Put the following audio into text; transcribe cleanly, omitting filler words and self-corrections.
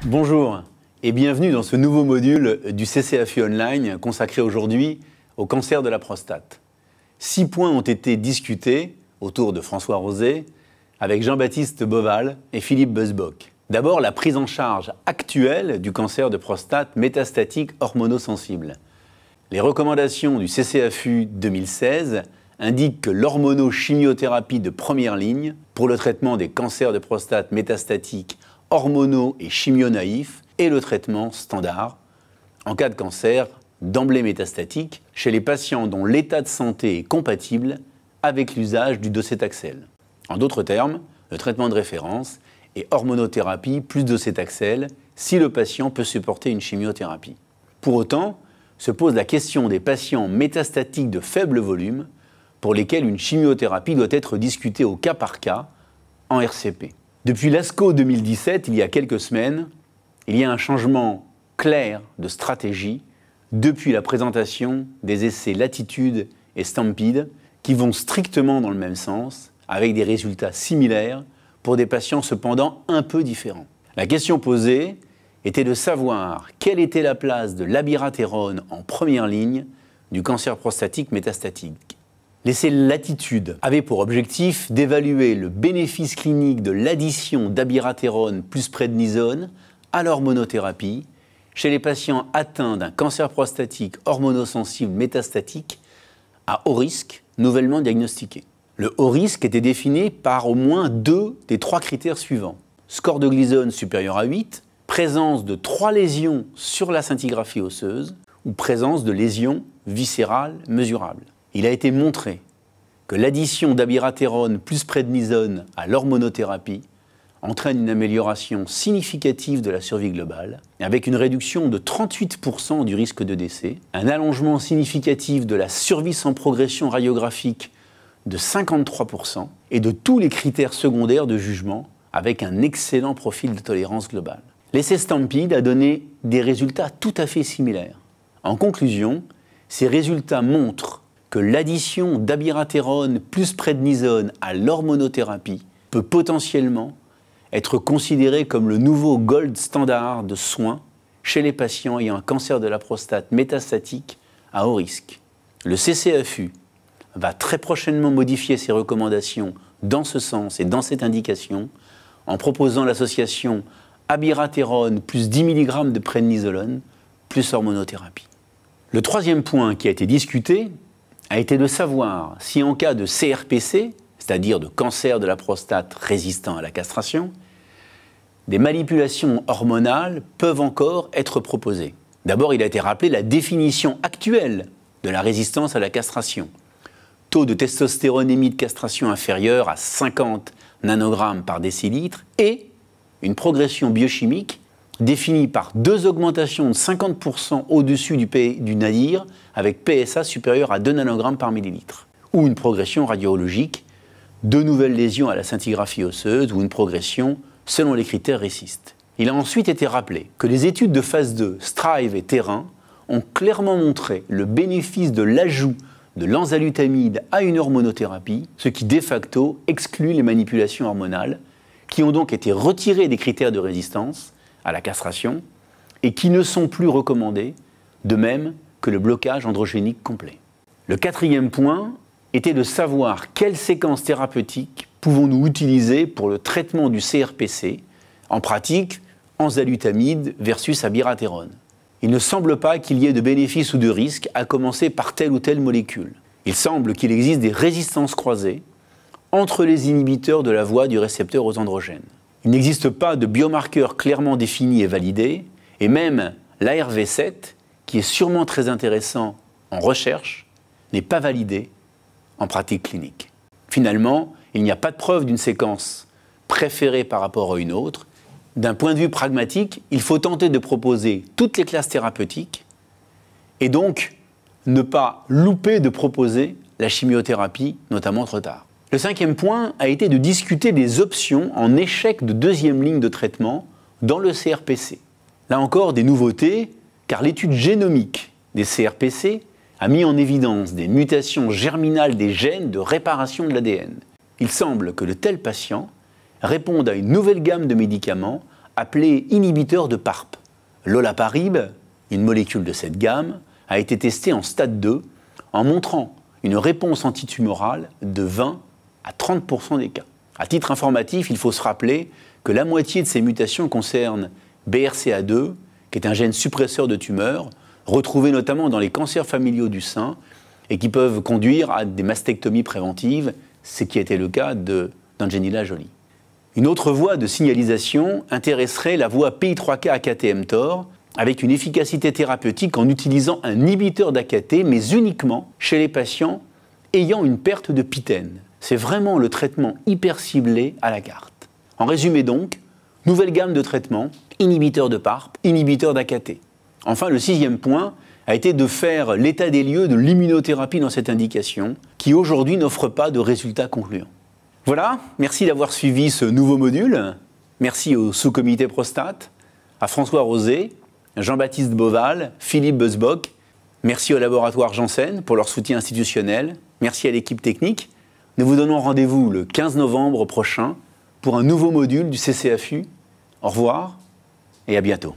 Bonjour et bienvenue dans ce nouveau module du CCAFU Online consacré aujourd'hui au cancer de la prostate. 6 points ont été discutés autour de François Rosé avec Jean-Baptiste Boval et Philippe Busbock. D'abord, la prise en charge actuelle du cancer de prostate métastatique hormonosensible. Les recommandations du CCAFU 2016 indiquent que l'hormonochimiothérapie de première ligne pour le traitement des cancers de prostate métastatiques hormonaux et chimio-naïfs est le traitement standard en cas de cancer d'emblée métastatique chez les patients dont l'état de santé est compatible avec l'usage du docétaxel. En d'autres termes, le traitement de référence est hormonothérapie plus docétaxel si le patient peut supporter une chimiothérapie. Pour autant, se pose la question des patients métastatiques de faible volume pour lesquels une chimiothérapie doit être discutée au cas par cas en RCP. Depuis l'ASCO 2017, il y a quelques semaines, il y a un changement clair de stratégie depuis la présentation des essais Latitude et Stampede qui vont strictement dans le même sens, avec des résultats similaires pour des patients cependant un peu différents. La question posée était de savoir quelle était la place de l'abiraterone en première ligne du cancer prostatique métastatique. L'essai Latitude avait pour objectif d'évaluer le bénéfice clinique de l'addition d'abiraterone plus prednisone à l'hormonothérapie chez les patients atteints d'un cancer prostatique hormonosensible métastatique à haut risque, nouvellement diagnostiqué. Le haut risque était défini par au moins 2 des 3 critères suivants. Score de Gleason supérieur à 8, présence de 3 lésions sur la scintigraphie osseuse ou présence de lésions viscérales mesurables. Il a été montré que l'addition d'abiraterone plus prednisone à l'hormonothérapie entraîne une amélioration significative de la survie globale, avec une réduction de 38% du risque de décès, un allongement significatif de la survie sans progression radiographique de 53% et de tous les critères secondaires de jugement, avec un excellent profil de tolérance globale. L'essai Stampede a donné des résultats tout à fait similaires. En conclusion, ces résultats montrent que l'addition d'abiraterone plus prednisone à l'hormonothérapie peut potentiellement être considérée comme le nouveau gold standard de soins chez les patients ayant un cancer de la prostate métastatique à haut risque. Le CCAFU va très prochainement modifier ses recommandations dans ce sens et dans cette indication en proposant l'association abiraterone plus 10 mg de prednisolone plus hormonothérapie. Le troisième point qui a été discuté a été de savoir si en cas de CRPC, c'est-à-dire de cancer de la prostate résistant à la castration, des manipulations hormonales peuvent encore être proposées. D'abord, il a été rappelé la définition actuelle de la résistance à la castration. Taux de testostéronémie de castration inférieur à 50 nanogrammes par décilitre et une progression biochimique définie par 2 augmentations de 50% au-dessus du nadir avec PSA supérieur à 2 nanogrammes par millilitre, ou une progression radiologique, 2 nouvelles lésions à la scintigraphie osseuse ou une progression selon les critères RECIST. Il a ensuite été rappelé que les études de phase 2, STRIVE et Terrain, ont clairement montré le bénéfice de l'ajout de l'enzalutamide à une hormonothérapie, ce qui de facto exclut les manipulations hormonales, qui ont donc été retirées des critères de résistance à la castration et qui ne sont plus recommandés, de même que le blocage androgénique complet. Le quatrième point était de savoir quelle séquence thérapeutique pouvons-nous utiliser pour le traitement du CRPC, en pratique, enzalutamide versus abiraterone. Il ne semble pas qu'il y ait de bénéfices ou de risques à commencer par telle ou telle molécule. Il semble qu'il existe des résistances croisées entre les inhibiteurs de la voie du récepteur aux androgènes. Il n'existe pas de biomarqueur clairement défini et validé, et même l'ARV7, qui est sûrement très intéressant en recherche, n'est pas validé en pratique clinique. Finalement, il n'y a pas de preuve d'une séquence préférée par rapport à une autre. D'un point de vue pragmatique, il faut tenter de proposer toutes les classes thérapeutiques et donc ne pas louper de proposer la chimiothérapie, notamment trop tard. Le 5e point a été de discuter des options en échec de 2e ligne de traitement dans le CRPC. Là encore, des nouveautés, car l'étude génomique des CRPC a mis en évidence des mutations germinales des gènes de réparation de l'ADN. Il semble que de tels patients répondent à une nouvelle gamme de médicaments appelé inhibiteur de PARP. L'olaparib, une molécule de cette gamme, a été testée en stade 2 en montrant une réponse antitumorale de 20 à 30% des cas. À titre informatif, il faut se rappeler que la moitié de ces mutations concernent BRCA2, qui est un gène suppresseur de tumeurs, retrouvé notamment dans les cancers familiaux du sein et qui peuvent conduire à des mastectomies préventives, ce qui a été le cas d'Angelina Jolie. Une autre voie de signalisation intéresserait la voie PI3K-AKT-mTOR, avec une efficacité thérapeutique en utilisant un inhibiteur d'AKT, mais uniquement chez les patients ayant une perte de pitène. C'est vraiment le traitement hyper ciblé à la carte. En résumé donc, nouvelle gamme de traitements, inhibiteur de PARP, inhibiteur d'AKT. Enfin, le 6e point a été de faire l'état des lieux de l'immunothérapie dans cette indication, qui aujourd'hui n'offre pas de résultats concluants. Voilà, merci d'avoir suivi ce nouveau module. Merci au sous-comité prostate, à François Rosé, Jean-Baptiste Boval, Philippe Busbock. Merci au laboratoire Janssen pour leur soutien institutionnel. Merci à l'équipe technique. Nous vous donnons rendez-vous le 15 novembre prochain pour un nouveau module du CCAFU. Au revoir et à bientôt.